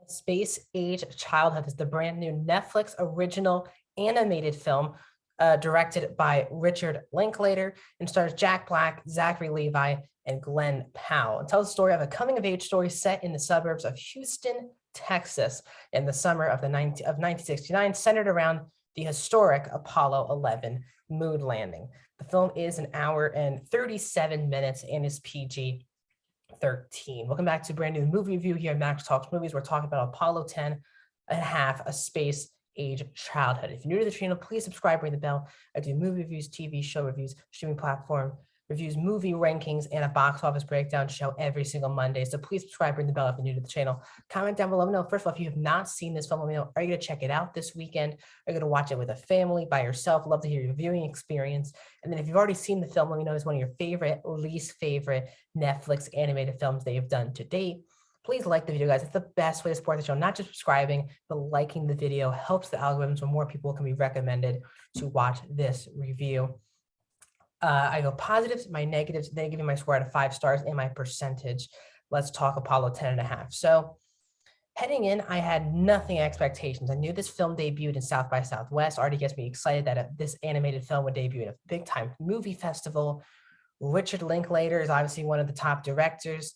Space Age Childhood is the brand new Netflix original animated film directed by Richard Linklater and stars Jack Black, Zachary Levi, and Glenn Powell. It tells the story of a coming of age story set in the suburbs of Houston, Texas in the summer of 1969, centered around the historic Apollo 11 moon landing. The film is an hour and 37 minutes and is PG 13. Welcome back to a brand new movie review here at Max Talks Movies. We're talking about Apollo 10 and a half, A Space Age Childhood. If you're new to the channel, please subscribe, ring the bell. I do movie reviews, TV show reviews, streaming platform reviews, movie rankings, and a box office breakdown show every single Monday. So please subscribe, ring the bell if you're new to the channel. Comment down below. Let me know, first of all, if you have not seen this film, let me know, are you going to check it out this weekend? Are you going to watch it with a family, by yourself? Love to hear your viewing experience. And then if you've already seen the film, let me know it's one of your favorite or least favorite Netflix animated films they have done to date. Please like the video, guys. It's the best way to support the show. Not just subscribing, but liking the video helps the algorithm so more people can be recommended to watch this review. I go positives, my negatives, then giving my score out of 5 stars and my percentage. Let's talk Apollo 10 and a half. So heading in, I had nothing expectations. I knew this film debuted in South by Southwest. Already gets me excited that this animated film would debut in a big time movie festival. Richard Linklater is obviously one of the top directors.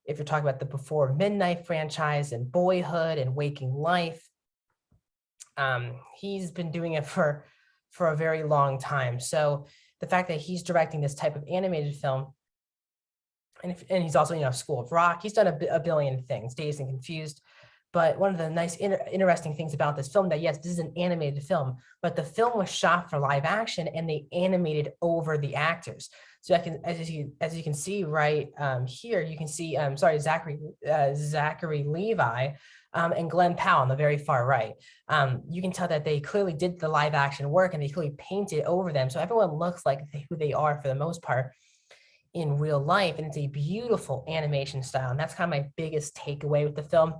If you're talking about the Before Midnight franchise and Boyhood and Waking Life, he's been doing it for a very long time. So the fact that he's directing this type of animated film, and he's also, School of Rock, he's done a billion things, Dazed and Confused. But one of the nice, interesting things about this film that, yes, this is an animated film, but the film was shot for live action and they animated over the actors. So as you can see right here, you can see, Zachary Levi and Glenn Powell on the very far right. You can tell that they clearly did the live action work and they clearly painted over them. So everyone looks like who they are for the most part in real life. And it's a beautiful animation style. And that's kind of my biggest takeaway with the film.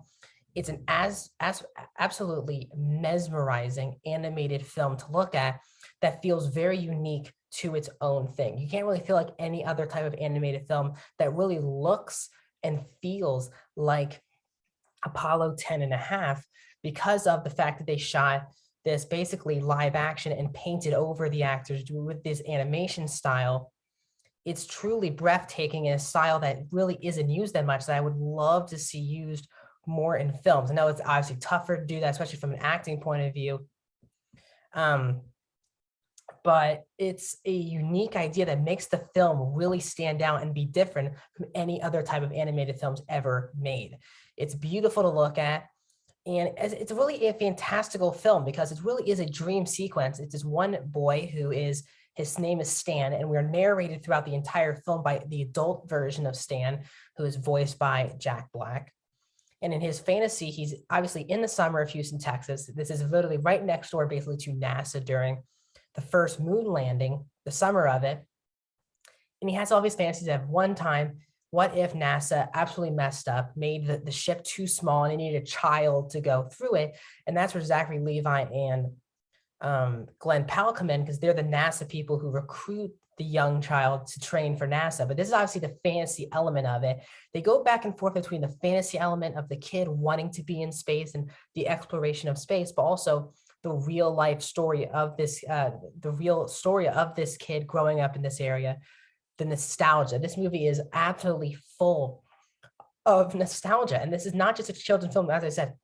It's an absolutely mesmerizing animated film to look at that feels very unique to its own thing. You can't really feel like any other type of animated film that really looks and feels like Apollo 10 and a half because of the fact that they shot this basically live action and painted over the actors with this animation style. It's truly breathtaking in a style that really isn't used that much that I would love to see used more in films. I know it's obviously tougher to do that, especially from an acting point of view. But it's a unique idea that makes the film really stand out and be different from any other type of animated films ever made. It's beautiful to look at. And it's really a fantastical film because it really is a dream sequence. It's this one boy his name is Stan, and we're narrated throughout the entire film by the adult version of Stan, who is voiced by Jack Black. And in his fantasy, he's obviously in the summer of Houston, Texas. This is literally right next door, basically, to NASA during the first moon landing, the summer of it. And he has all these fantasies of one time, what if NASA absolutely messed up, made the ship too small and they needed a child to go through it? And that's where Zachary Levi and Glenn Powell come in because they're the NASA people who recruit the young child to train for NASA. But this is obviously the fantasy element of it. They go back and forth between the fantasy element of the kid wanting to be in space and the exploration of space, but also the real life story of this, kid growing up in this area, the nostalgia. This movie is absolutely full of nostalgia. And this is not just a children's film. As I said,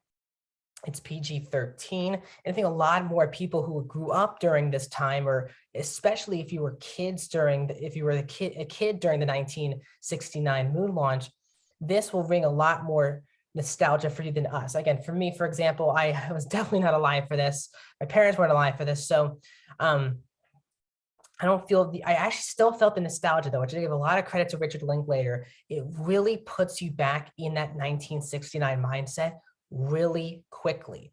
it's PG-13. And I think a lot more people who grew up during this time, or especially if you were a kid during the 1969 moon launch, this will ring a lot more nostalgia for you than us. Again, for me, for example, I was definitely not alive for this. My parents weren't alive for this. So I actually still felt the nostalgia though, which I give a lot of credit to Richard Linklater. It really puts you back in that 1969 mindset really quickly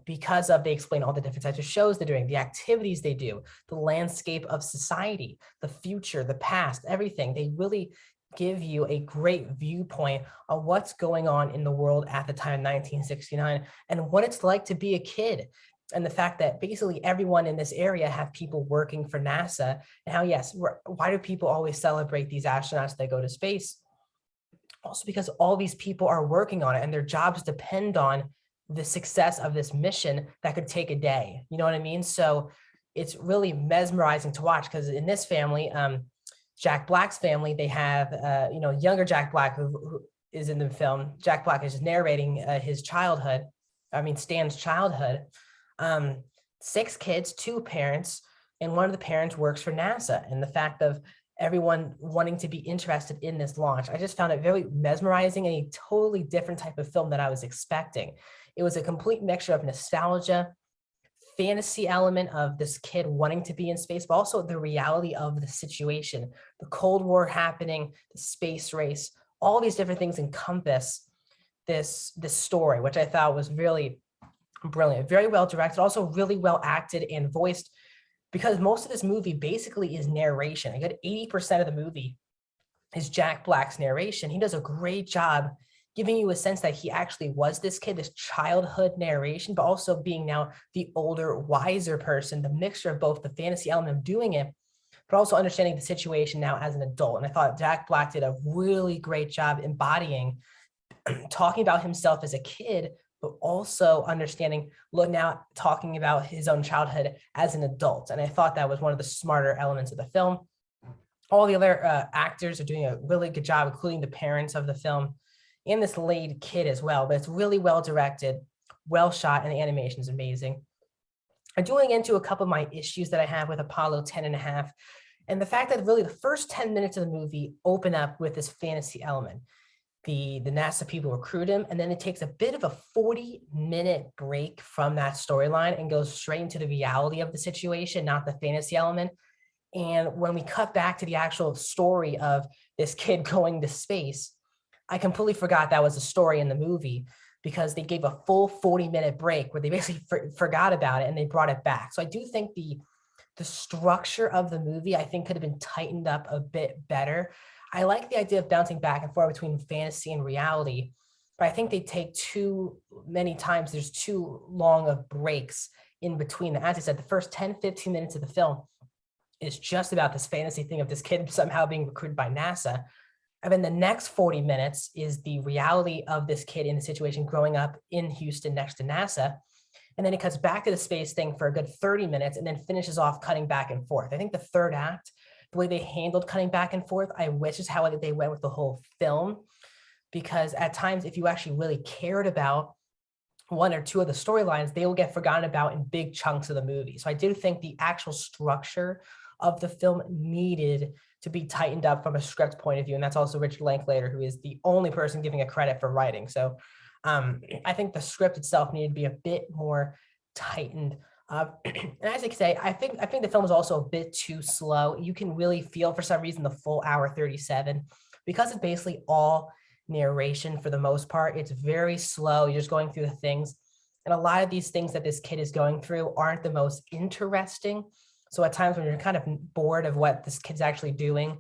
because they explain all the different types of shows they're doing, the activities they do, the landscape of society, the future, the past, everything. They really give you a great viewpoint of what's going on in the world at the time of 1969 and what it's like to be a kid. And the fact that basically everyone in this area have people working for NASA, and how, yes, why do people always celebrate these astronauts that go to space? also because all these people are working on it and their jobs depend on the success of this mission that could take a day. You know what I mean? So it's really mesmerizing to watch because in this family, Jack Black's family, they have, younger Jack Black who is in the film. Jack Black is just narrating his childhood. I mean, Stan's childhood. Um, 6 kids, 2 parents, and one of the parents works for NASA. And the fact of everyone wanting to be interested in this launch, I just found it very mesmerizing and a totally different type of film that I was expecting. It was a complete mixture of nostalgia, fantasy element of this kid wanting to be in space, but also the reality of the situation, the Cold War happening, the space race, all these different things encompass this story, which I thought was really brilliant, very well directed, also really well acted and voiced, because most of this movie basically is narration. A good 80% of the movie is Jack Black's narration. He does a great job giving you a sense that he actually was this kid, this childhood narration, but also being now the older, wiser person, the mixture of both the fantasy element of doing it, but also understanding the situation now as an adult. And I thought Jack Black did a really great job embodying, talking about himself as a kid, but also understanding, look now, talking about his own childhood as an adult. And I thought that was one of the smarter elements of the film. All the other actors are doing a really good job, including the parents of the film and this lead kid as well. But it's really well directed, well shot, and the animation is amazing. I'm going into a couple of my issues that I have with Apollo 10½, and the fact that really the first 10 minutes of the movie open up with this fantasy element. The NASA people recruit him, and then it takes a bit of a 40-minute break from that storyline and goes straight into the reality of the situation, not the fantasy element. And when we cut back to the actual story of this kid going to space, I completely forgot that was a story in the movie because they gave a full 40-minute break where they basically forgot about it and they brought it back. So I do think the structure of the movie, I think, could have been tightened up a bit better. I like the idea of bouncing back and forth between fantasy and reality, but I think they take too many times. There's too long of breaks in between. As I said, the first 10, 15 minutes of the film is just about this fantasy thing of this kid somehow being recruited by NASA. And then the next 40 minutes is the reality of this kid in the situation growing up in Houston next to NASA. And then it cuts back to the space thing for a good 30 minutes and then finishes off cutting back and forth. I think the third act, the way they handled cutting back and forth, I wish is how they went with the whole film. Because at times, if you actually really cared about one or two of the storylines, they will get forgotten about in big chunks of the movie. So I do think the actual structure of the film needed to be tightened up from a script point of view. And that's also Richard Linklater, who is the only person giving a credit for writing. So I think the script itself needed to be a bit more tightened. And as I say, I think the film is also a bit too slow. You can really feel for some reason the full hour 37 because it's basically all narration for the most part. It's very slow. You're just going through the things. And a lot of these things that this kid is going through aren't the most interesting. So at times when you're kind of bored of what this kid's actually doing,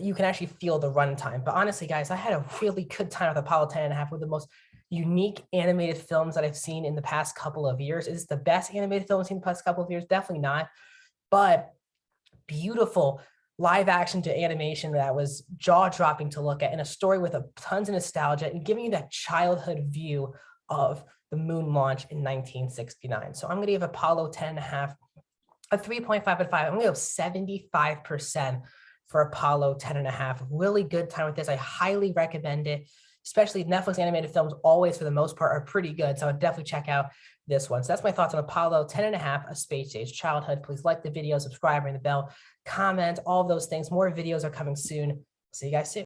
you can actually feel the runtime. But honestly, guys, I had a really good time with Apollo 10½, one of the most unique animated films that I've seen in the past couple of years. Is it the best animated film I've seen in the past couple of years? Definitely not. But beautiful live action to animation that was jaw-dropping to look at, and a story with tons of nostalgia and giving you that childhood view of the moon launch in 1969. So I'm going to give Apollo 10½, a 3.5 out of 5. I'm going to go 75% for Apollo 10½. Really good time with this. I highly recommend it, especially Netflix animated films always, for the most part, are pretty good. So I'd definitely check out this one. So that's my thoughts on Apollo 10½, A Space Age Childhood. Please like the video, subscribe, ring the bell, comment, all of those things. More videos are coming soon. See you guys soon.